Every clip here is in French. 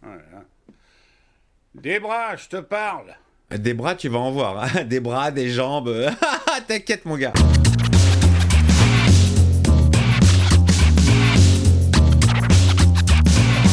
Voilà. Des bras, je te parle. Des bras, tu vas en voir. Hein. Des bras, des jambes. T'inquiète, mon gars.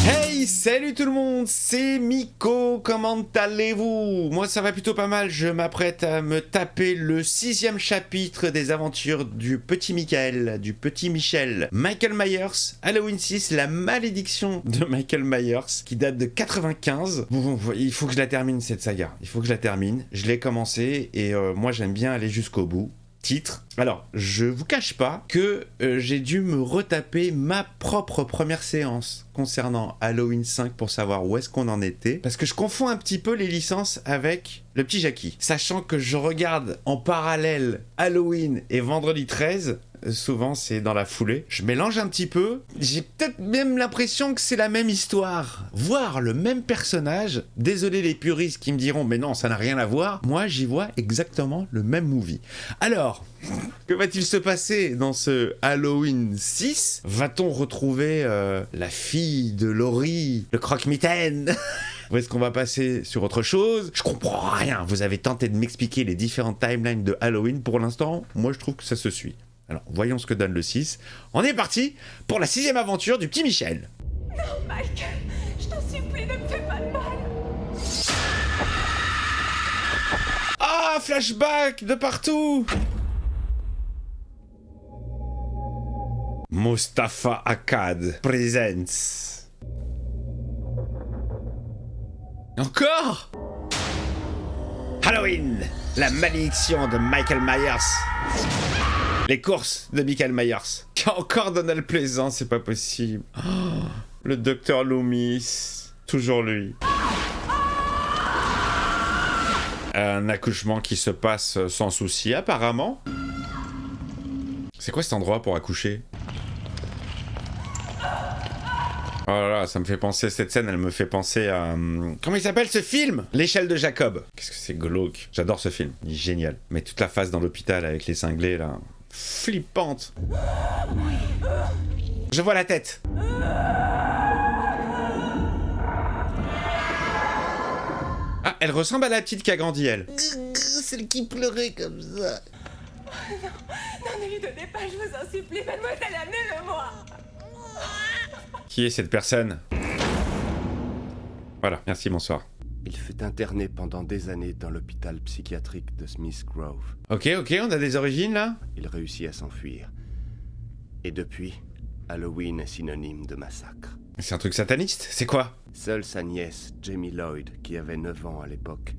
Hey, salut tout le monde, c'est Miko, comment allez-vous? Moi ça va plutôt pas mal, je m'apprête à me taper le 6e chapitre des aventures du petit Michael, du petit Michel. Michael Myers, Halloween 6, la malédiction de Michael Myers, qui date de 95. Bon, il faut que je la termine cette saga, il faut que je la termine. Je l'ai commencé et moi j'aime bien aller jusqu'au bout. Titre. Alors, je vous cache pas que j'ai dû me retaper ma propre première séance concernant Halloween 5 pour savoir où est-ce qu'on en était, parce que je confonds un petit peu les licences avec le petit Jackie. Sachant que je regarde en parallèle Halloween et Vendredi 13, souvent c'est dans la foulée, je mélange un petit peu, j'ai peut-être même l'impression que c'est la même histoire, voire le même personnage. Désolé les puristes qui me diront mais non ça n'a rien à voir, moi j'y vois exactement le même movie. Alors, que va-t-il se passer dans ce Halloween 6? Va-t-on retrouver la fille de Laurie, le croque-mitaine? Ou est-ce qu'on va passer sur autre chose? Je comprends rien, vous avez tenté de m'expliquer les différentes timelines de Halloween, pour l'instant, moi je trouve que ça se suit. Alors, voyons ce que donne le 6. On est parti pour la 6e aventure du petit Michel. Non, Mike, je t'en supplie, ne me fais pas de mal. Ah, flashback de partout. Moustapha Akkad presents. Encore Halloween, la malédiction de Michael Myers. Les courses de Michael Myers. Encore Donald Pleasant, c'est pas possible. Oh, le docteur Loomis, toujours lui. Un accouchement qui se passe sans souci, apparemment. C'est quoi cet endroit pour accoucher? Oh là là, ça me fait penser, cette scène, elle me fait penser à... comment il s'appelle ce film? L'échelle de Jacob. Qu'est-ce que c'est glauque. J'adore ce film, il est génial. Mais toute la phase dans l'hôpital avec les cinglés, là... flippante. Je vois la tête. Ah, elle ressemble à la petite qui a grandi, elle. Celle qui pleurait comme ça. Non, ne lui donnez pas, je vous en supplie, mademoiselle, amenez-le-moi. Qui est cette personne? Voilà, merci, bonsoir. Il fut interné pendant des années dans l'hôpital psychiatrique de Smith Grove. Ok, on a des origines, là? Il réussit à s'enfuir. Et depuis, Halloween est synonyme de massacre. C'est un truc sataniste? C'est quoi? Seule sa nièce, Jamie Lloyd, qui avait 9 ans à l'époque,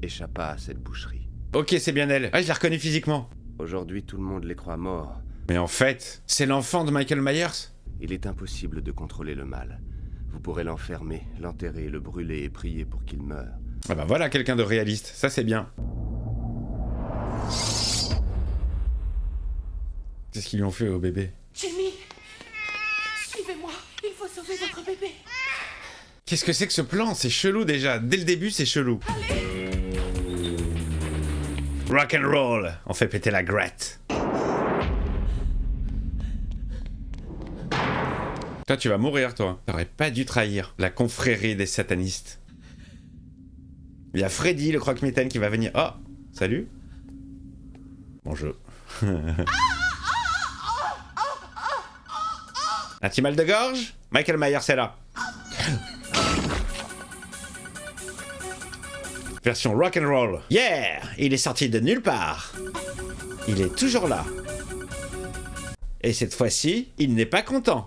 échappa à cette boucherie. Ok, c'est bien elle. Ah, je l'ai reconnue physiquement. Aujourd'hui, tout le monde les croit morts. Mais en fait, c'est l'enfant de Michael Myers? Il est impossible de contrôler le mal. Vous pourrez l'enfermer, l'enterrer, le brûler et prier pour qu'il meure. Ah bah voilà quelqu'un de réaliste, ça c'est bien. Qu'est-ce qu'ils lui ont fait au bébé? Jimmy, suivez-moi, il faut sauver votre bébé. Qu'est-ce que c'est que ce plan? C'est chelou déjà, dès le début c'est chelou. Rock and roll, on fait péter la gratte. Toi, tu vas mourir, toi. T'aurais pas dû trahir la confrérie des satanistes. Il y a Freddy, le croque-mitaine, qui va venir. Oh, salut. Bonjour. Un petit mal de gorge? Michael Myers est là. Version rock and roll. Yeah! Il est sorti de nulle part. Il est toujours là. Et cette fois-ci, il n'est pas content.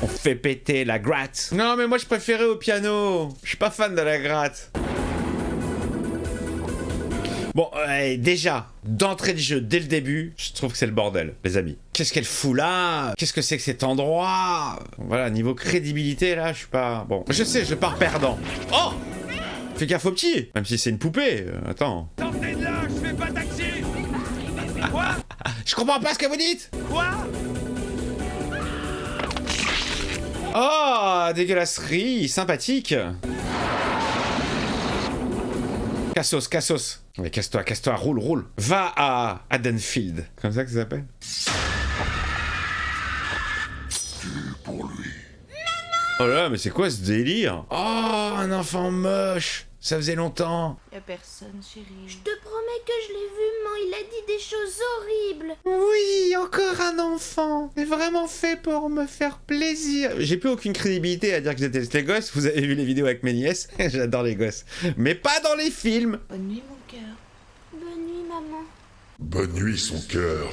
On fait péter la gratte. Non, mais moi je préférais au piano. Je suis pas fan de la gratte. Bon, déjà, d'entrée de jeu, dès le début, je trouve que c'est le bordel, les amis. Qu'est-ce qu'elle fout là? Qu'est-ce que c'est que cet endroit? Voilà, niveau crédibilité, là, je suis pas... Bon, je sais, je pars perdant. Oh! Fais gaffe au petit. Même si c'est une poupée, attends. Sortez de là, je fais pas taxi. Quoi? Je comprends pas ce que vous dites. Quoi? Oh, dégueulasserie, sympathique. Cassos. Mais casse-toi, roule. Va à Haddonfield. Comme ça que ça s'appelle? Pour lui. Maman! Oh là là, mais c'est quoi ce délire? Oh, un enfant moche. Ça faisait longtemps. Y'a personne, chérie. Je te promets que je l'ai vu, maman, il a dit des choses horribles. Oui, encore un enfant. C'est vraiment fait pour me faire plaisir. J'ai plus aucune crédibilité à dire que j'étais les gosses. Vous avez vu les vidéos avec mes nièces. J'adore les gosses. Mais pas dans les films. Bonne nuit, mon cœur. Bonne nuit, maman. Bonne nuit, son cœur.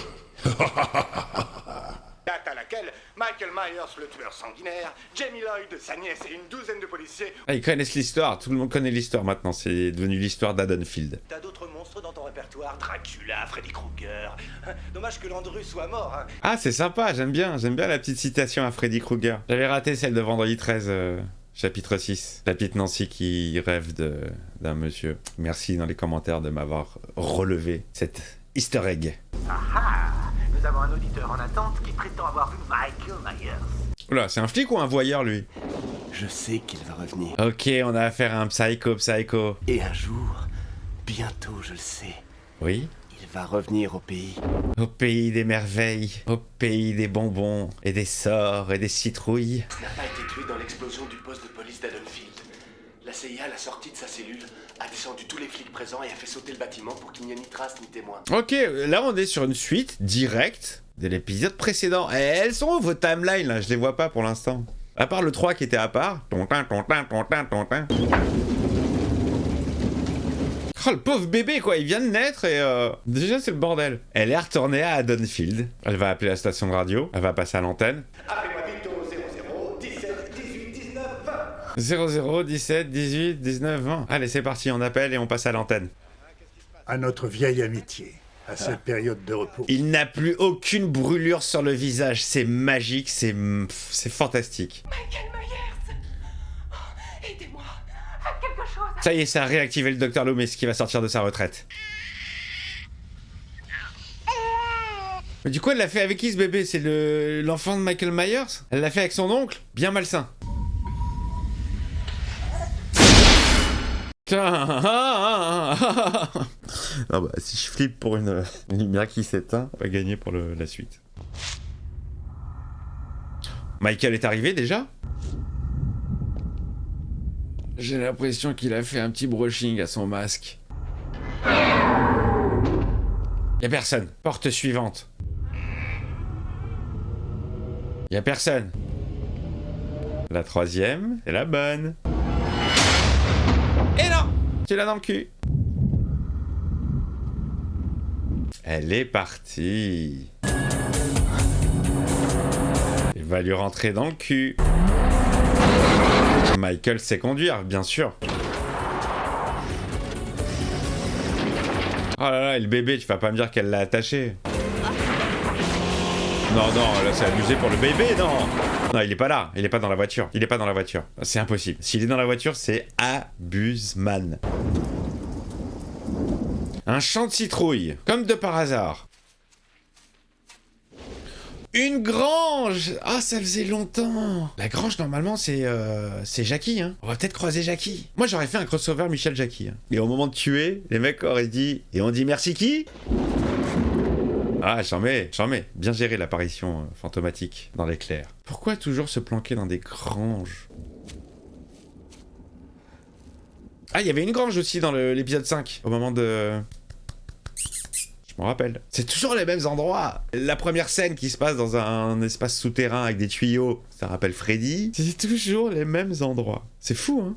Date à laquelle Michael Myers, le tueur sanguinaire, Jamie Lloyd, sa nièce et une douzaine de policiers. Ah, ils connaissent l'histoire. Tout le monde connaît l'histoire maintenant. C'est devenu l'histoire d'Haddonfield. T'as d'autres monstres dans ton répertoire, Dracula, Freddy Krueger. Dommage que Landru soit mort, hein. Ah, c'est sympa. J'aime bien la petite citation à Freddy Krueger. J'avais raté celle de vendredi 13, chapitre 6. La petite Nancy qui rêve d'un monsieur. Merci dans les commentaires de m'avoir relevé cette easter egg. Nous avons un auditeur en attente qui prétend avoir vu Michael Myers. Oula, c'est un flic ou un voyeur, lui? Je sais qu'il va revenir. Ok, on a affaire à un psycho. Et un jour, bientôt je le sais, Oui? il va revenir au pays. Au pays des merveilles, au pays des bonbons, et des sorts, et des citrouilles. Il n'a pas été tué dans l'explosion du poste de police d'Haddonfield. La CIA, à la sortie de sa cellule, a descendu tous les flics présents et a fait sauter le bâtiment pour qu'il n'y ait ni trace ni témoin. Ok, là on est sur une suite directe de l'épisode précédent. Et elles sont où vos timelines là? Je les vois pas pour l'instant. À part le 3 qui était à part. Tontin. Oh le pauvre bébé quoi, il vient de naître et déjà c'est le bordel. Elle est retournée à Haddonfield. Elle va appeler la station de radio, elle va passer à l'antenne. Appelez-moi vite au 00 17 18 19 20. 00 17 18 19 20. Allez c'est parti, on appelle et on passe à l'antenne. À notre vieille amitié, à cette période de repos. Il n'a plus aucune brûlure sur le visage, c'est magique, c'est fantastique. Michael Myers. Oh, aidez-moi. Faites quelque chose. Ça y est, ça a réactivé le Dr Loomis qui va sortir de sa retraite. Mais du coup, elle l'a fait avec qui ce bébé? C'est l'enfant de Michael Myers? Elle l'a fait avec son oncle? Bien malsain. Ah bah, si je flippe pour une lumière qui s'éteint, on va gagner pour la suite. Michael est arrivé déjà? J'ai l'impression qu'il a fait un petit brushing à son masque. Y'a personne. Porte suivante. Y'a personne. La troisième, c'est la bonne. Et non! Tu l'as dans le cul. Elle est partie. Il va lui rentrer dans le cul. Michael sait conduire, bien sûr. Oh là là, et le bébé, tu vas pas me dire qu'elle l'a attaché. Non, là c'est abusé pour le bébé, non. Non, il est pas là, il est pas dans la voiture. Il est pas dans la voiture. C'est impossible. S'il est dans la voiture, c'est abuse-man. Un champ de citrouilles, comme de par hasard. Une grange! Ah, ça faisait longtemps! La grange, normalement, c'est Jackie, hein. On va peut-être croiser Jackie. Moi, j'aurais fait un crossover Michel-Jackie. Hein. Et au moment de tuer, les mecs auraient dit... Et on dit merci qui? Ah, j'en mets. Bien géré l'apparition fantomatique dans l'éclair. Pourquoi toujours se planquer dans des granges? Ah, il y avait une grange aussi dans l'épisode 5, au moment de... Je m'en rappelle. C'est toujours les mêmes endroits. La première scène qui se passe dans un espace souterrain avec des tuyaux, ça rappelle Freddy. C'est toujours les mêmes endroits. C'est fou, hein?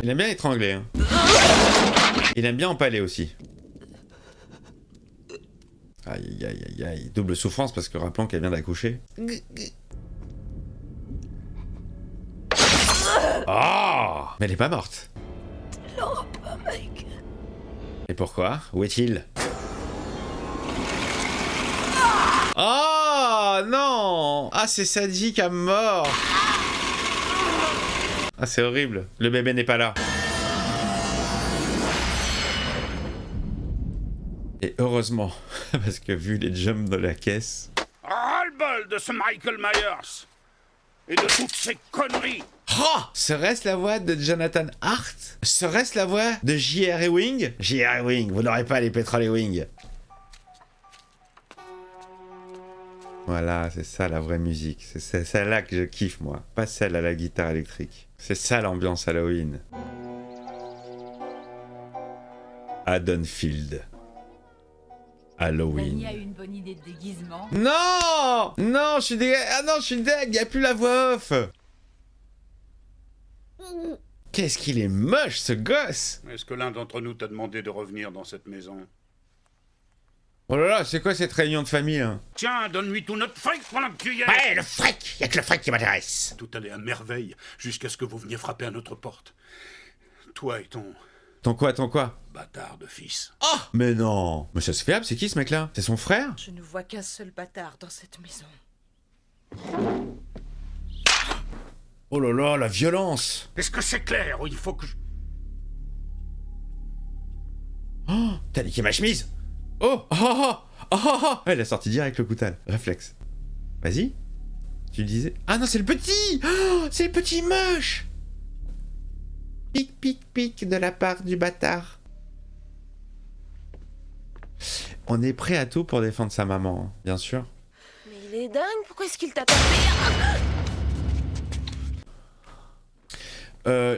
Il aime bien étrangler, hein. Il aime bien empaler aussi. Aïe, aïe, aïe, aïe. Double souffrance parce que rappelons qu'elle vient d'accoucher. Oh! Mais elle est pas morte. Non, pas Mike. Et pourquoi? Où est-il? Oh non! Ah, c'est sadique à mort! Ah, c'est horrible. Le bébé n'est pas là. Et heureusement, parce que vu les jumps de la caisse... Ras-le-bol de ce Michael Myers et de toutes ces conneries. Oh! Serait-ce la voix de Jonathan Hart? Serait-ce la voix de J.R. Ewing? J.R. Ewing, vous n'aurez pas les Petrol Ewing. Voilà, c'est ça la vraie musique. C'est celle-là que je kiffe, moi. Pas celle à la guitare électrique. C'est ça l'ambiance Halloween. Haddonfield. Halloween. Danny a eu une bonne idée de déguisement. Non! Non, je suis deg. Ah non, je suis deg, y a plus la voix off. Qu'est-ce qu'il est moche, ce gosse! Est-ce que l'un d'entre nous t'a demandé de revenir dans cette maison? Oh là là, c'est quoi cette réunion de famille, là? Tiens, donne-lui tout notre fric pendant que tu y es. Ouais, le fric! Y'a que le fric qui m'intéresse. Tout allait à merveille jusqu'à ce que vous veniez frapper à notre porte. Toi et ton Ton quoi? bâtard de fils. Oh! Mais non! Mais ça se fait, c'est qui ce mec-là? C'est son frère? Je ne vois qu'un seul bâtard dans cette maison. Oh là là, la violence! Est-ce que c'est clair ou il faut que je... Oh! T'as niqué ma chemise! Oh! Oh! Oh! Oh! Oh! Oh! Elle a sorti direct le coutal. Réflexe. Vas-y. Tu disais... Ah non, c'est le petit! Oh! C'est le petit moche! Pic, pic, pic de la part du bâtard. On est prêt à tout pour défendre sa maman, hein, bien sûr. Mais il est dingue, pourquoi est-ce qu'il t'a tapé?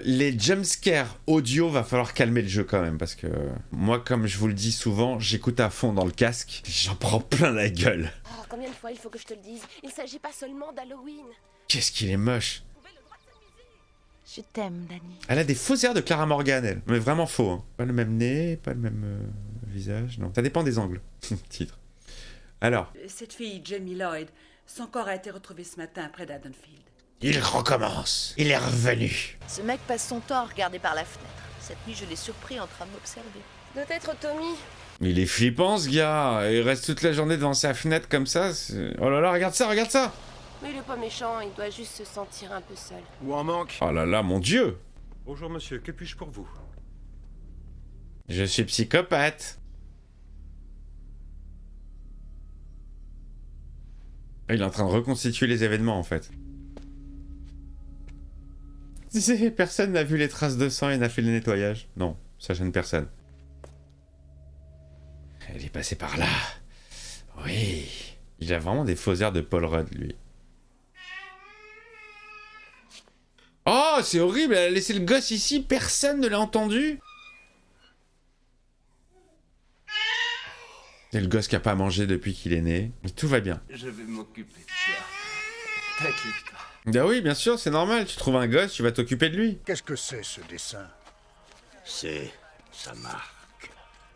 Les jumpscares audio, va falloir calmer le jeu quand même, parce que moi, comme je vous le dis souvent, j'écoute à fond dans le casque, j'en prends plein la gueule. Oh, combien de fois il faut que je te le dise? Il s'agit pas seulement d'Halloween. Qu'est-ce qu'il est moche. Je t'aime, Danny. Elle a des faux airs de Clara Morgan, elle. Mais vraiment faux, hein. Pas le même nez, pas le même visage, non. Ça dépend des angles. Titre. Alors. Cette fille, Jamie Lloyd, son corps a été retrouvé ce matin près d'Haddonfield. Il recommence. Il est revenu. Ce mec passe son temps à regarder par la fenêtre. Cette nuit, je l'ai surpris en train de m'observer. Doit être Tommy. Il est flippant, ce gars. Il reste toute la journée devant sa fenêtre comme ça. Oh là là, regarde ça, regarde ça. Mais il est pas méchant, il doit juste se sentir un peu seul. Ou en manque. Oh là là, mon Dieu. Bonjour monsieur, que puis-je pour vous? Je suis psychopathe. Il est en train de reconstituer les événements, en fait. Personne n'a vu les traces de sang et n'a fait le nettoyage. Non, ça gêne personne. Elle est passée par là. Oui. Il a vraiment des faux airs de Paul Rudd, lui. Oh, c'est horrible, elle a laissé le gosse ici, personne ne l'a entendu. C'est le gosse qui a pas mangé depuis qu'il est né. Mais tout va bien. Je vais m'occuper de toi. T'inquiète pas. Bah oui, bien sûr, c'est normal. Tu trouves un gosse, tu vas t'occuper de lui. Qu'est-ce que c'est, ce dessin? C'est sa marque.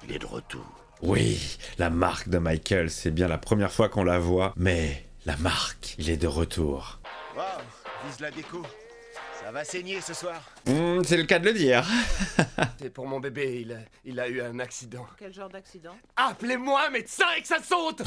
Il est de retour. Oui, la marque de Michael, c'est bien la première fois qu'on la voit. Mais la marque, il est de retour. Wow, vise la déco. Ça va saigner ce soir. C'est le cas de le dire. C'est pour mon bébé, il a eu un accident. Quel genre d'accident? Appelez-moi un médecin et que ça saute.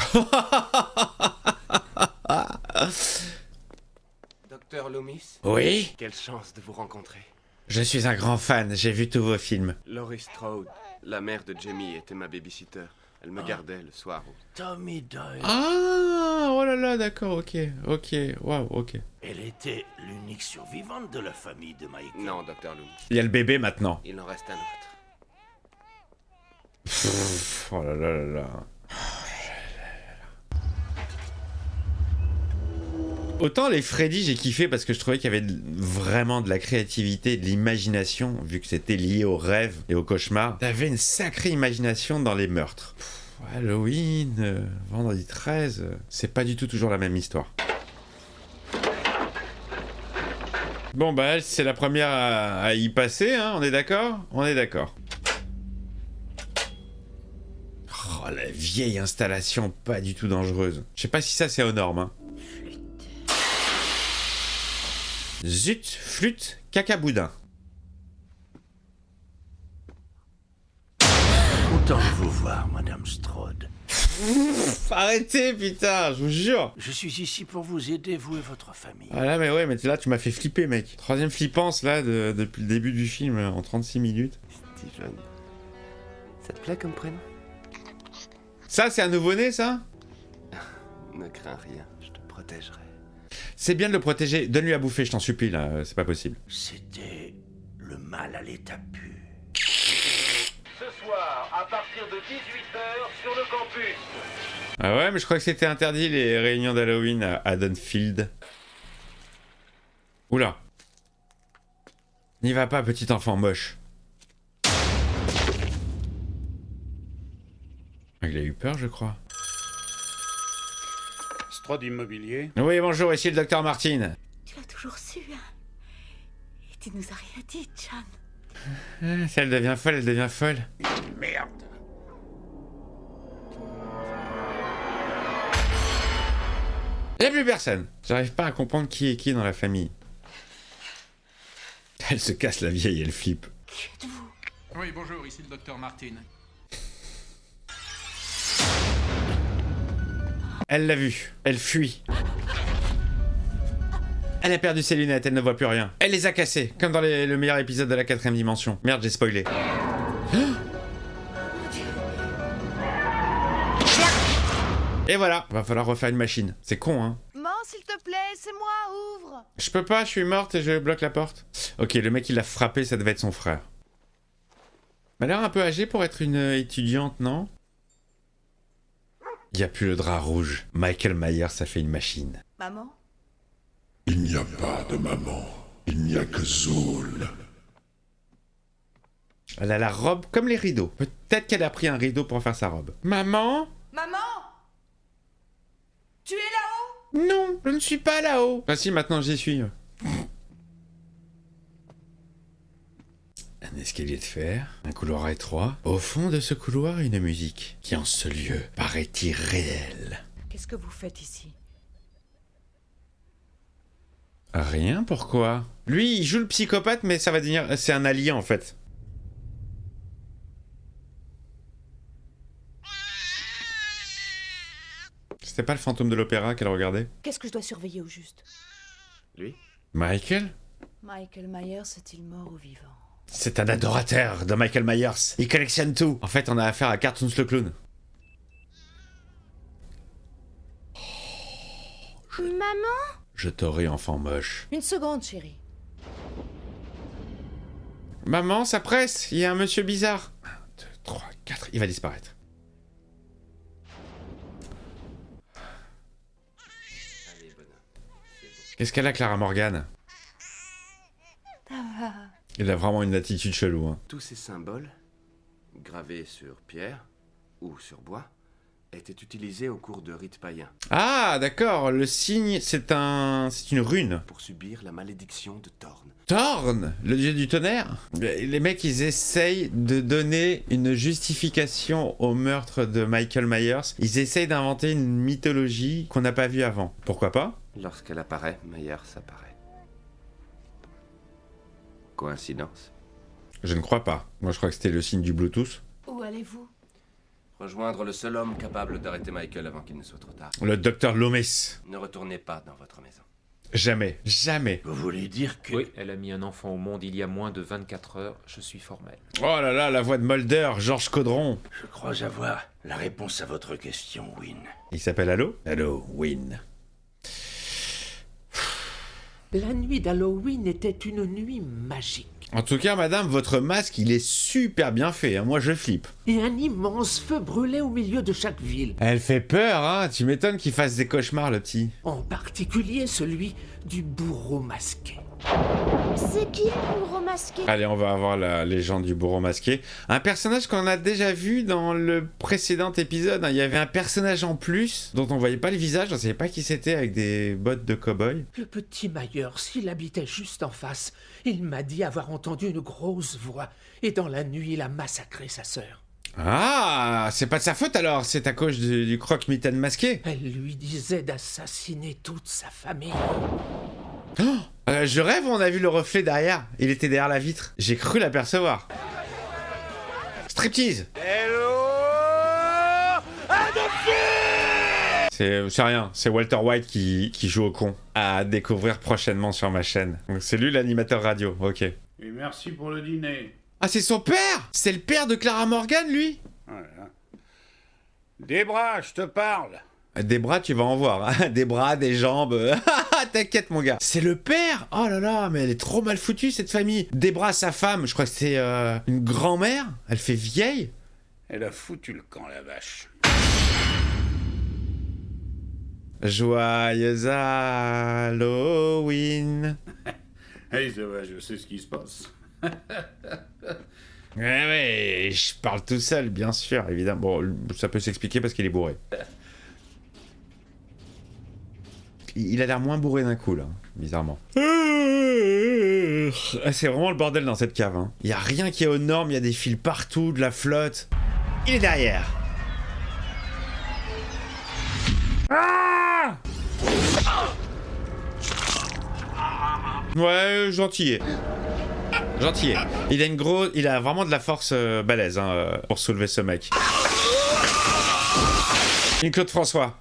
Docteur Loomis? Oui? Quelle chance de vous rencontrer. Je suis un grand fan, j'ai vu tous vos films. Laurie Strode, la mère de Jamie, était ma babysitter. Elle me gardait le soir. Tommy Doyle. Ah, oh là là, d'accord, ok, waouh, ok. Elle était l'unique survivante de la famille de Michael. Non, Docteur Loomis. Il y a le bébé maintenant. Il en reste un autre. Oh là là là là. Autant les Freddy j'ai kiffé parce que je trouvais qu'il y avait vraiment de la créativité, de l'imagination, vu que c'était lié aux rêves et aux cauchemars. T'avais une sacrée imagination dans les meurtres. Halloween, vendredi 13, c'est pas du tout toujours la même histoire. Bon bah elle c'est la première à y passer, hein, on est d'accord? On est d'accord. Oh la vieille installation pas du tout dangereuse. Je sais pas si ça c'est aux normes, hein. Zut, flûte, cacaboudin. Content de vous voir, Madame Strode. Arrêtez, putain, je vous jure. Je suis ici pour vous aider, vous et votre famille. Ah là, mais ouais, mais là, tu m'as fait flipper, mec. Troisième flippance, là, depuis le début du film, en 36 minutes. Steven. Ça te plaît comme prénom? Ça, c'est un nouveau-né, ça? Ne crains rien, je te protégerai. C'est bien de le protéger. Donne-lui à bouffer, je t'en supplie, là. C'est pas possible. C'était le mal à l'état pur. Ce soir, à partir de 18h, sur le campus. Ah ouais, mais je crois que c'était interdit les réunions d'Halloween à Haddonfield. Oula. N'y va pas, petit enfant moche. Il a eu peur, je crois. Strode Immobilier. Oui, bonjour, ici le docteur Martin. Tu l'as toujours su, hein. Et tu nous as rien dit, John. Si elle devient folle, elle devient folle. Merde. Il n'y a plus personne. J'arrive pas à comprendre qui est qui dans la famille. Elle se casse la vieille, elle flippe. Qui êtes-vous? Oui, bonjour, ici le docteur Martin. Elle l'a vu. Elle fuit. Elle a perdu ses lunettes, elle ne voit plus rien. Elle les a cassées, comme dans le meilleur épisode de la 4ème dimension. Merde, j'ai spoilé. Et voilà, va falloir refaire une machine. C'est con, hein. Maman, s'il te plaît, c'est moi, ouvre. Je peux pas, je suis morte et je bloque la porte. Ok, le mec qui l'a frappé, ça devait être son frère. Elle a l'air un peu âgée pour être une étudiante, non? Y a plus le drap rouge. Michael Myers a fait une machine. Maman? Il n'y a pas de maman. Il n'y a que Zoul. Elle a la robe comme les rideaux. Peut-être qu'elle a pris un rideau pour faire sa robe. Maman? Maman? Tu es là-haut? Non, je ne suis pas là-haut. Ah si, maintenant j'y suis. Un escalier de fer, un couloir étroit. Au fond de ce couloir, une musique qui en ce lieu paraît irréelle. Qu'est-ce que vous faites ici? Rien, pourquoi? Lui, il joue le psychopathe, mais ça va devenir... C'est un allié, en fait. C'était pas le fantôme de l'opéra qu'elle regardait? Qu'est-ce que je dois surveiller au juste? Lui? Michael? Michael Myers est-il mort ou vivant? C'est un adorateur de Michael Myers. Il collectionne tout. En fait, on a affaire à Cartoons le clown. Maman? Je t'aurai, enfant moche. Une seconde, chérie. Maman, ça presse. Il y a un monsieur bizarre. 1, 2, 3, 4. Il va disparaître. Qu'est-ce qu'elle a, Clara Morgan? Il a vraiment une attitude chelou, hein. Tous ces symboles, gravés sur pierre ou sur bois, étaient utilisés au cours de rites païens. Ah, d'accord. Le signe, c'est une rune. Pour subir la malédiction de Thorn. Thorn, le dieu du tonnerre. Les mecs, ils essayent de donner une justification au meurtre de Michael Myers. Ils essayent d'inventer une mythologie qu'on n'a pas vue avant. Pourquoi pas? Lorsqu'elle apparaît, Myers apparaît. Coïncidence? Je ne crois pas. Moi, je crois que c'était le signe du Bluetooth. Où allez-vous? Rejoindre le seul homme capable d'arrêter Michael avant qu'il ne soit trop tard. Le docteur Loomis. Ne retournez pas dans votre maison. Jamais, jamais. Vous voulez dire que... Oui, elle a mis un enfant au monde il y a moins de 24 heures, je suis formel. Oh là là, la voix de Mulder, Georges Caudron. Je crois avoir la réponse à votre question, Wynne. Il s'appelle Allo? Allo, Wynne. La nuit d'Halloween était une nuit magique. En tout cas, madame, votre masque, il est super bien fait. Hein. Moi, je flippe. Et un immense feu brûlait au milieu de chaque ville. Elle fait peur, hein. Tu m'étonnes qu'il fasse des cauchemars, le petit. En particulier celui du bourreau masqué. C'est qui le bourreau masqué? Allez, on va avoir la légende du bourreau masqué. Un personnage qu'on a déjà vu dans le précédent épisode. Hein. Il y avait un personnage en plus dont on voyait pas le visage. On savait pas qui c'était avec des bottes de cow-boy. Le petit Myers, s'il habitait juste en face, il m'a dit avoir entendu une grosse voix. Et dans la nuit, il a massacré sa sœur. Ah, c'est pas de sa faute alors. C'est à cause du croque-mitaine masqué. Elle lui disait d'assassiner toute sa famille. Oh, je rêve, on a vu le reflet derrière. Il était derrière la vitre. J'ai cru l'apercevoir. Striptease. Hello, C'est rien, c'est Walter White qui joue au con. À découvrir prochainement sur ma chaîne. Donc c'est lui l'animateur radio, ok. Et merci pour le dîner. Ah, c'est son père! C'est le père de Clara Morgan, lui! Voilà. Des bras, je te parle. Des bras, tu vas en voir. Hein. Des bras, des jambes. T'inquiète, mon gars. C'est le père? Oh là là, mais elle est trop mal foutue, cette famille. Des bras, sa femme, je crois que c'est une grand-mère. Elle fait vieille. Elle a foutu le camp, la vache. Joyeux Halloween. Hey, ça va, je sais ce qui se passe. Ouais, je parle tout seul, bien sûr, évidemment. Bon, ça peut s'expliquer parce qu'il est bourré. Il a l'air moins bourré d'un coup, là, bizarrement. C'est vraiment le bordel dans cette cave. Hein. Il y a rien qui est aux normes, il y a des fils partout, de la flotte. Il est derrière. Ah! Ouais, gentillet. Gentillet. Il a vraiment de la force balèze hein, pour soulever ce mec. Une Claude François.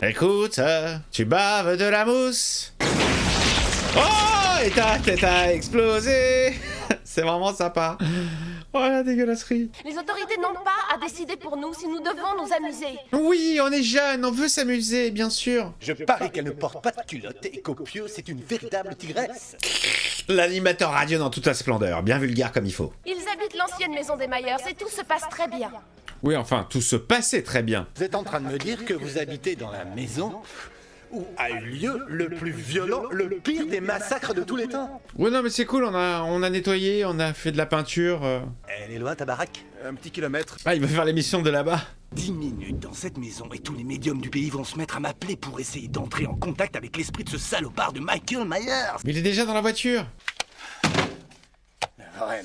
Écoute, tu baves de la mousse. Oh, et ta tête a explosé. C'est vraiment sympa. Oh la dégueulasserie. Les autorités n'ont pas à décider pour nous si nous devons nous amuser. Oui, on est jeunes, on veut s'amuser, bien sûr. Je parie qu'elle ne porte pas de culotte et qu'au pieu, c'est une véritable tigresse. L'animateur radio dans toute sa splendeur, bien vulgaire comme il faut. Ils habitent l'ancienne maison des Myers et tout se passe très bien. Oui, enfin, tout se passait très bien. Vous êtes en train de me dire que vous habitez dans la maison où a eu lieu le plus violent, le pire des massacres de tous les temps. Ouais, non, mais c'est cool, on a nettoyé, on a fait de la peinture. Elle est loin, ta baraque? Un petit kilomètre. Ah, il va faire l'émission de là-bas. 10 minutes dans cette maison et tous les médiums du pays vont se mettre à m'appeler pour essayer d'entrer en contact avec l'esprit de ce salopard de Michael Myers. Mais il est déjà dans la voiture. Vraiment.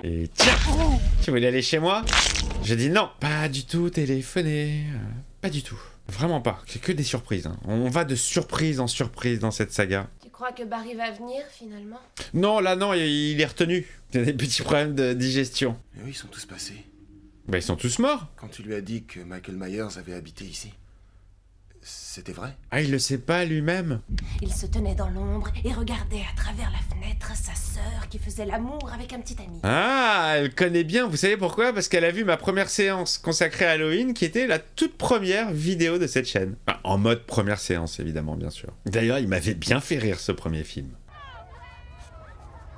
Et tiens, tu voulais aller chez moi? J'ai dit non, pas du tout téléphoner, pas du tout. Vraiment pas, c'est que des surprises. Hein. On va de surprise en surprise dans cette saga. Tu crois que Barry va venir finalement? Non, là non, il est retenu. Il y a des petits problèmes de digestion. Mais oui, ils sont tous passés. Bah ils sont tous morts. Quand tu lui as dit que Michael Myers avait habité ici, c'était vrai? Ah, il le sait pas lui-même. Il se tenait dans l'ombre et regardait à travers la fenêtre sa sœur qui faisait l'amour avec un petit ami. Ah, elle connaît bien, vous savez pourquoi? Parce qu'elle a vu ma première séance consacrée à Halloween, qui était la toute première vidéo de cette chaîne. Enfin, en mode première séance, évidemment, bien sûr. D'ailleurs, il m'avait bien fait rire, ce premier film.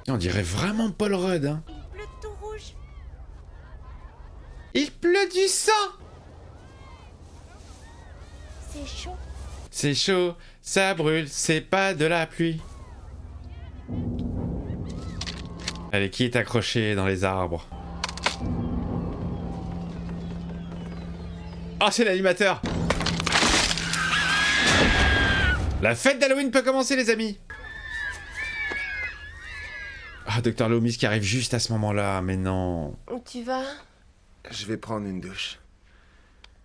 On dirait vraiment Paul Rudd, hein. Il pleut tout rouge. Il pleut du sang! C'est chaud. C'est chaud, ça brûle, c'est pas de la pluie. Allez, qui est accroché dans les arbres? Oh, c'est l'animateur! La fête d'Halloween peut commencer, les amis! Ah, Dr. Loomis qui arrive juste à ce moment-là, mais non. Où tu vas? Je vais prendre une douche.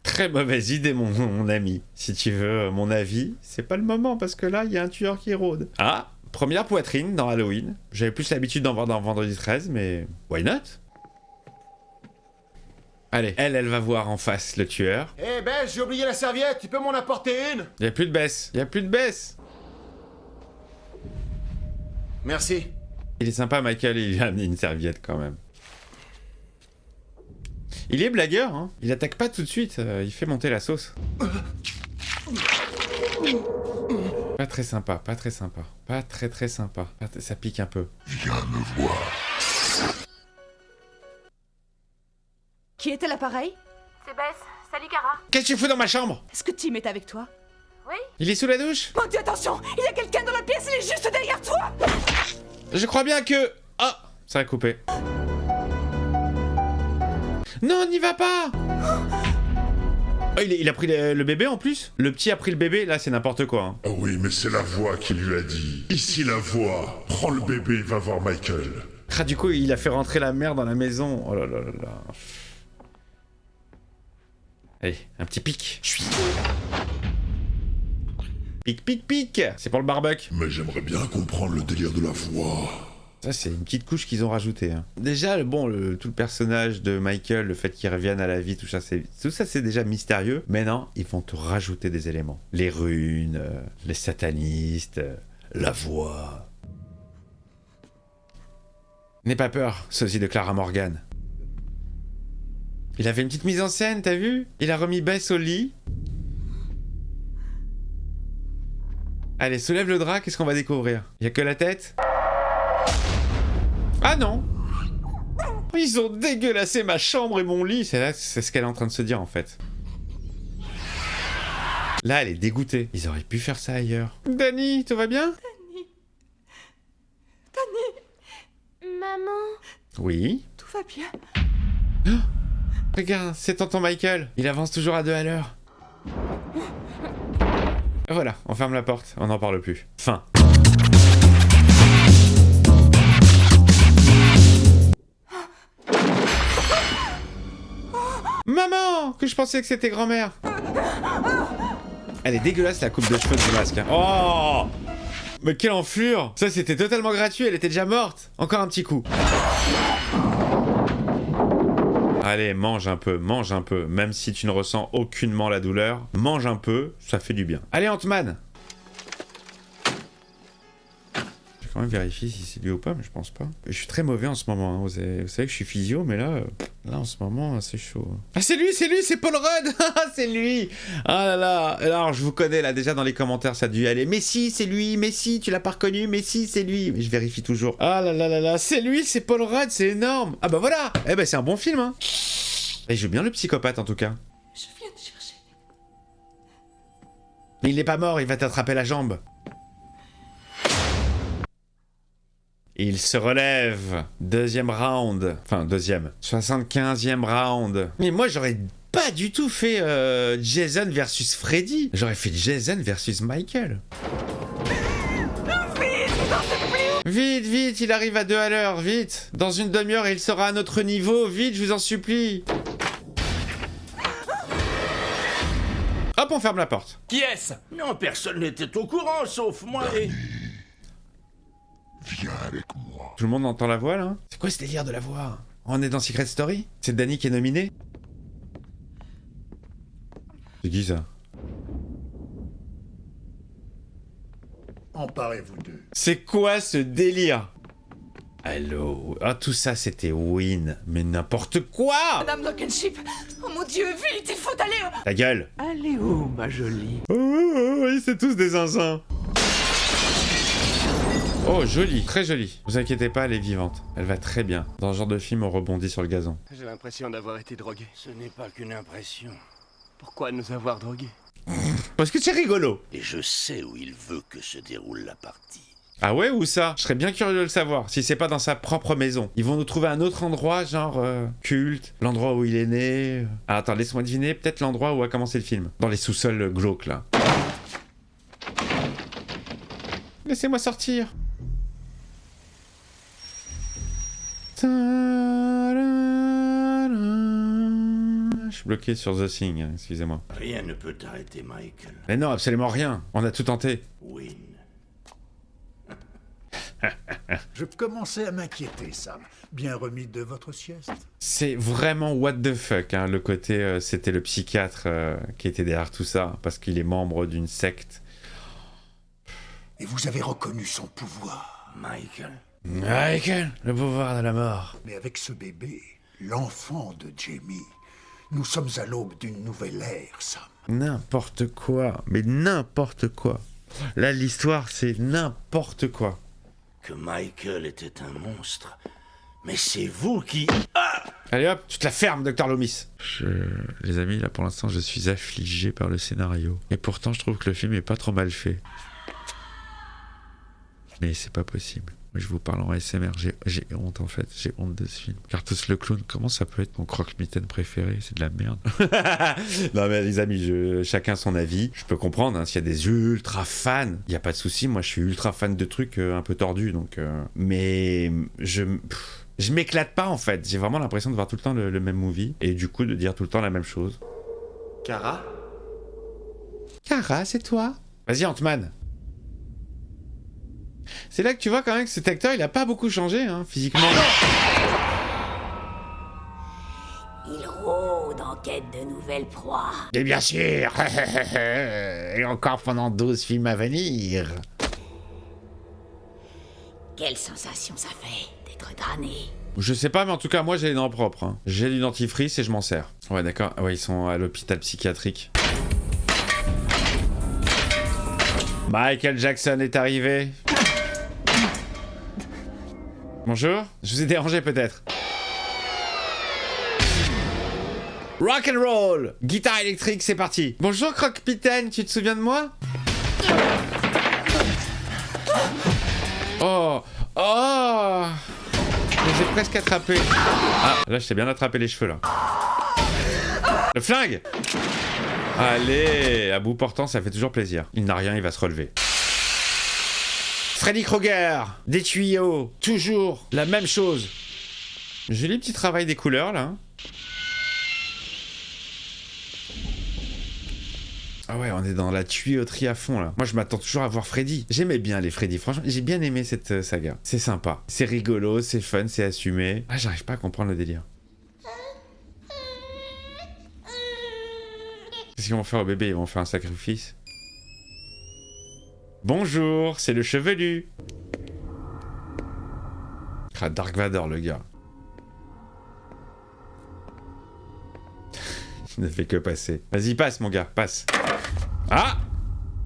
Très mauvaise idée, mon ami. Si tu veux mon avis, c'est pas le moment, parce que là, il y a un tueur qui rôde. Ah, première poitrine dans Halloween. J'avais plus l'habitude d'en voir dans Vendredi 13, mais why not? Allez, elle va voir en face le tueur. Eh Bess, j'ai oublié la serviette, tu peux m'en apporter une? Il y a plus de baisse, il y a plus de baisse. Merci. Il est sympa, Michael, il a amené une serviette quand même. Il est blagueur, hein. Il attaque pas tout de suite, il fait monter la sauce. Pas très sympa, pas très sympa. Pas très sympa. Ça pique un peu. Viens me voir. Qui était l'appareil? C'est Bess. Salut Kara. Qu'est-ce que tu fous dans ma chambre? Est-ce que Tim est avec toi? Oui? Il est sous la douche? Mon Dieu, attention! Il y a quelqu'un dans la pièce, il est juste derrière toi! Je crois bien que... Ah, ça a coupé. Non, n'y va pas! Oh, il a pris le bébé en plus? Le petit a pris le bébé, là c'est n'importe quoi. Hein. Ah oui, mais c'est la voix qui lui a dit. Ici la voix. Prends le bébé et va voir Michael. Ah, du coup, il a fait rentrer la mère dans la maison. Oh là là là là. Allez, un petit pic. Pic, pic, pic. C'est pour le barbecue. Mais j'aimerais bien comprendre le délire de la voix. Ça, c'est une petite couche qu'ils ont rajoutée. Hein. Déjà, tout le personnage de Michael, le fait qu'il revienne à la vie, tout ça, c'est déjà mystérieux. Mais non, ils vont te rajouter des éléments. Les runes, les satanistes, la voix. N'aie pas peur, sosie de Clara Morgan. Il avait une petite mise en scène, t'as vu? Il a remis Bess au lit. Allez, soulève le drap, qu'est-ce qu'on va découvrir? Il y a que la tête? Ah non! Ils ont dégueulassé ma chambre et mon lit. C'est ce qu'elle est en train de se dire en fait. Là, elle est dégoûtée. Ils auraient pu faire ça ailleurs. Dani, tout va bien? Dani. Maman. Oui. Tout va bien. Oh, regarde, c'est tonton Michael. Il avance toujours à 2 à l'heure. Voilà, on ferme la porte. On n'en parle plus. Fin. Maman! Que je pensais que c'était grand-mère. Elle est dégueulasse la coupe de cheveux du masque. Hein. Oh! Mais quelle enflure! Ça c'était totalement gratuit, elle était déjà morte. Encore un petit coup. Allez, mange un peu, même si tu ne ressens aucunement la douleur. Mange un peu, ça fait du bien. Allez, Ant-Man! Je vais quand même vérifier si c'est lui ou pas, mais je pense pas. Je suis très mauvais en ce moment, hein. Vous savez que je suis physio, mais là en ce moment, c'est chaud. Ah, c'est lui, c'est Paul Rudd! C'est lui! Ah là là! Alors, je vous connais, là, déjà dans les commentaires, ça a dû aller. Mais si, c'est lui! Mais si, tu l'as pas reconnu! Mais si, c'est lui! Mais je vérifie toujours. Ah là là là là! C'est lui, c'est Paul Rudd, c'est énorme! Ah bah voilà! Eh ben, c'est un bon film, hein! Et je veux bien le psychopathe, en tout cas. Je viens de chercher. Mais il n'est pas mort, il va t'attraper la jambe. Il se relève. Deuxième round. Enfin, deuxième. 75e round. Mais moi, j'aurais pas du tout fait Jason versus Freddy. J'aurais fait Jason versus Michael. Vite, vite, il arrive à 2 à l'heure, vite. Dans une demi-heure, il sera à notre niveau. Vite, je vous en supplie. Hop, on ferme la porte. Qui est-ce? Non, personne n'était au courant, sauf moi et... Viens avec moi. Tout le monde entend la voix, là? C'est quoi ce délire de la voix? On est dans Secret Story? C'est Dani qui est nominé? C'est qui, ça? Emparez-vous d'eux. C'est quoi ce délire? Allô? Ah, tout ça, c'était Win. Mais n'importe quoi! Madame Duncanship. Oh mon Dieu, vite, il faut aller... Ta gueule! Allez où, ma jolie? Oui, c'est tous des zinzins. Oh, jolie, très jolie. Vous inquiétez pas, elle est vivante. Elle va très bien. Dans ce genre de film, on rebondit sur le gazon. J'ai l'impression d'avoir été drogué. Ce n'est pas qu'une impression. Pourquoi nous avoir drogués? Parce que c'est rigolo. Et je sais où il veut que se déroule la partie. Ah ouais, où ça? Je serais bien curieux de le savoir, si c'est pas dans sa propre maison. Ils vont nous trouver un autre endroit, genre culte, l'endroit où il est né. Ah, attends, laisse-moi deviner, peut-être l'endroit où a commencé le film. Dans les sous-sols glauques, là. Laissez-moi sortir. Je suis bloqué sur The Thing, hein, excusez-moi. Rien ne peut t'arrêter, Michael. Mais non, absolument rien. On a tout tenté. Win. Je commençais à m'inquiéter, Sam. Bien remis de votre sieste? C'est vraiment what the fuck, hein, le côté c'était le psychiatre qui était derrière tout ça, parce qu'il est membre d'une secte. Et vous avez reconnu son pouvoir? Michael. Michael, le pouvoir de la mort. Mais avec ce bébé, l'enfant de Jamie, nous sommes à l'aube d'une nouvelle ère, Sam. N'importe quoi, mais n'importe quoi. Là, l'histoire, c'est n'importe quoi. Que Michael était un monstre. Mais c'est vous qui... Ah! Allez hop, tu te la fermes, Dr Loomis. Les amis, là pour l'instant, je suis affligé par le scénario. Et pourtant, je trouve que le film est pas trop mal fait. Mais c'est pas possible. Moi, je vous parle en ASMR, j'ai honte en fait, j'ai honte de ce film. Cartus le clown, comment ça peut être mon croque-mitaine préféré? C'est de la merde. Non mais les amis, chacun son avis. Je peux comprendre, hein, s'il y a des ultra fans, il y a pas de souci. Moi, je suis ultra fan de trucs un peu tordus, donc. Mais je m'éclate pas en fait. J'ai vraiment l'impression de voir tout le temps le même movie et du coup de dire tout le temps la même chose. Kara? Kara, c'est toi? Vas-y, Ant-Man. C'est là que tu vois quand même que cet acteur, il a pas beaucoup changé, hein, physiquement. Il rôde en quête de nouvelles proies. Et bien sûr. Et encore pendant 12 films à venir. Quelle sensation ça fait d'être damné. Je sais pas, mais en tout cas, moi, j'ai les dents propres. Hein. J'ai du dentifrice et je m'en sers. Ouais, d'accord. Ouais, ils sont à l'hôpital psychiatrique. Michael Jackson est arrivé. Bonjour, je vous ai dérangé peut-être. Rock and roll. Guitare électrique, c'est parti. Bonjour Croque-Pitaine, tu te souviens de moi? Oh. Oh. Je les ai presque attrapés. Ah, là je t'ai bien attrapé les cheveux là. Le flingue. Allez, à bout portant, ça fait toujours plaisir. Il n'a rien, il va se relever. Freddy Krueger, des tuyaux, toujours la même chose. Joli petit travail des couleurs là. Ah ouais, on est dans la tuyauterie à fond là. Moi je m'attends toujours à voir Freddy. J'aimais bien les Freddy, franchement, j'ai bien aimé cette saga. C'est sympa, c'est rigolo, c'est fun, c'est assumé. Ah, j'arrive pas à comprendre le délire. Qu'est-ce qu'ils vont faire au bébé? Ils vont faire un sacrifice. Bonjour, c'est le chevelu. Ah, Dark Vador le gars. Il ne fait que passer. Vas-y, passe mon gars, passe. Ah!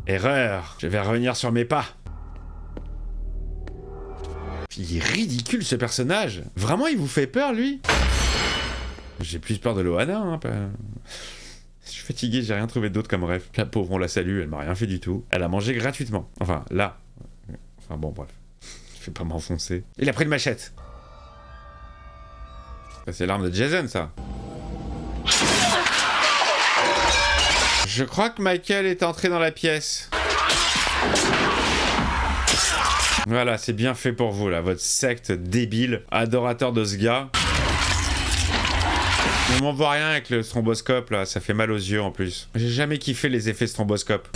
Erreur. Je vais revenir sur mes pas. Il est ridicule ce personnage. Vraiment, il vous fait peur lui? J'ai plus peur de Loana, hein. Je suis fatigué, j'ai rien trouvé d'autre comme rêve. La pauvre, on la salue, elle m'a rien fait du tout. Elle a mangé gratuitement. Enfin, là. Enfin bon, bref. Je vais pas m'enfoncer. Il a pris une machette. Ça, c'est l'arme de Jason, ça. Je crois que Michael est entré dans la pièce. Voilà, c'est bien fait pour vous, là. Votre secte débile, adorateur de ce gars. On m'en voit rien avec le stromboscope, là. Ça fait mal aux yeux, en plus. J'ai jamais kiffé les effets stromboscope.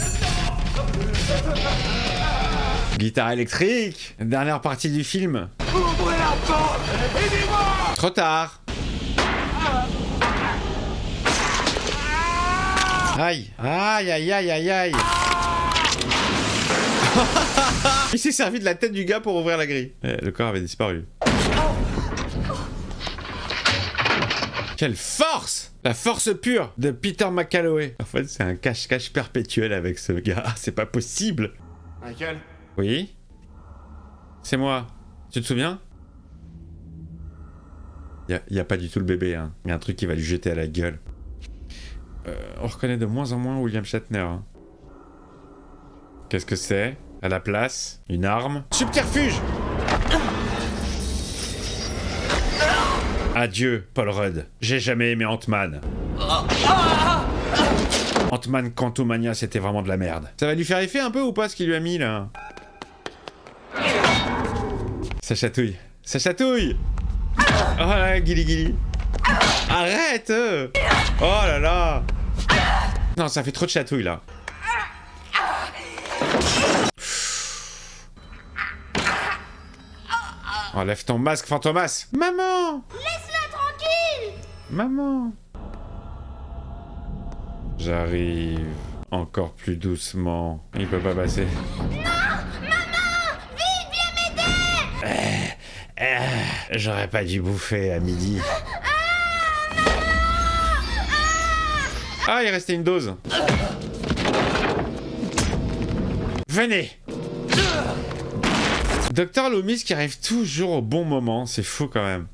Guitare électrique. Dernière partie du film. Ouvrez la porte! Aidez-moi! Trop tard. Aïe. Aïe, aïe, aïe, aïe, aïe. Il s'est servi de la tête du gars pour ouvrir la grille. Le corps avait disparu. Quelle force! La force pure de Peter McCalloway. En fait, c'est un cache-cache perpétuel avec ce gars. C'est pas possible. Michael? Oui? C'est moi. Tu te souviens? Y a pas du tout le bébé, hein. Y a un truc qui va lui jeter à la gueule. On reconnaît de moins en moins William Shatner. Hein. Qu'est-ce que c'est? À la place, une arme. Subterfuge! Adieu, Paul Rudd. J'ai jamais aimé Ant-Man. Ant-Man Quantumania, c'était vraiment de la merde. Ça va lui faire effet un peu ou pas ce qu'il lui a mis là? Ça chatouille. Ça chatouille! Oh là, Gilly Gilly. Arrête! Oh là là! Non, ça fait trop de chatouille là. Enlève ton masque, Fantomas! Maman! Laisse-la tranquille! Maman! J'arrive encore plus doucement. Il peut pas passer. Non! Maman! Vite, viens m'aider! J'aurais pas dû bouffer à midi. Ah, il restait une dose. Venez! Docteur Loomis qui arrive toujours au bon moment, c'est fou quand même.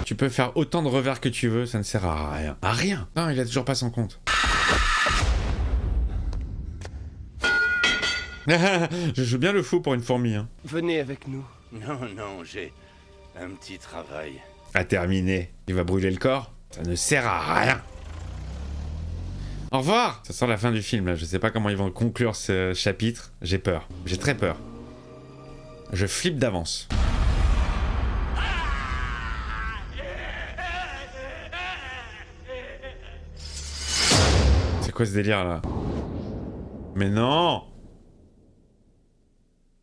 Tu peux faire autant de revers que tu veux, ça ne sert à rien. À rien! Non, il a toujours pas son compte. Je joue bien le fou pour une fourmi, hein. Venez avec nous. Non, non, j'ai un petit travail. À terminer. Il va brûler le corps? Ça ne sert à rien. Au revoir! Ça sent la fin du film, là. Je sais pas comment ils vont conclure ce chapitre. J'ai peur. J'ai très peur. Je flippe d'avance. C'est quoi ce délire, là? Mais non!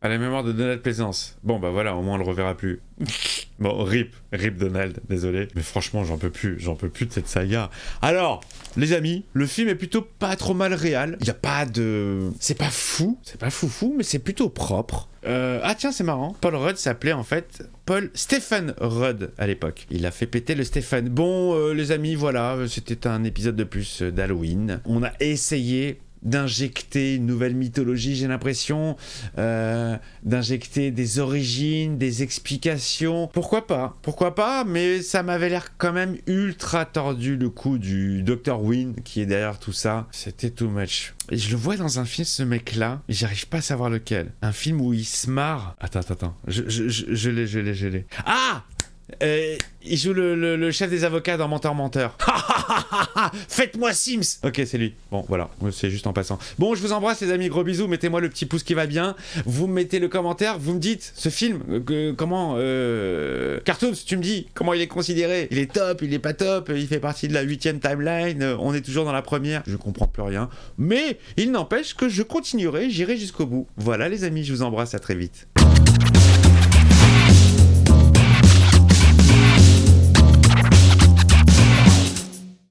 À la mémoire de Donald Pleasance. Bon, bah voilà, au moins on le reverra plus. Bon, rip Donald, désolé. Mais franchement, j'en peux plus de cette saga. Alors, les amis, le film est plutôt pas trop mal réal. Il y a pas de... C'est pas fou, mais c'est plutôt propre. Ah tiens, c'est marrant. Paul Rudd s'appelait en fait Paul Stephen Rudd à l'époque. Il a fait péter le Stephen. Bon, les amis, voilà, c'était un épisode de plus d'Halloween. On a essayé d'injecter une nouvelle mythologie, j'ai l'impression, d'injecter des origines, des explications. Pourquoi pas, mais ça m'avait l'air quand même ultra tordu, le coup du Dr. Wynn qui est derrière tout ça. C'était too much. Et je le vois dans un film, ce mec-là, et j'arrive pas à savoir lequel. Un film où il se marre. Attends. Je l'ai. Ah! Il joue le chef des avocats dans Menteur. Faites-moi Sims. Ok, c'est lui. Bon, voilà, c'est juste en passant. Bon, je vous embrasse les amis, gros bisous. Mettez-moi le petit pouce qui va bien. Vous me mettez le commentaire. Vous me dites, ce film, comment... Cartoons, tu me dis comment il est considéré. Il est top, il est pas top. Il fait partie de la 8e timeline. On est toujours dans la première. Je comprends plus rien. Mais il n'empêche que je continuerai, j'irai jusqu'au bout. Voilà les amis, je vous embrasse, à très vite.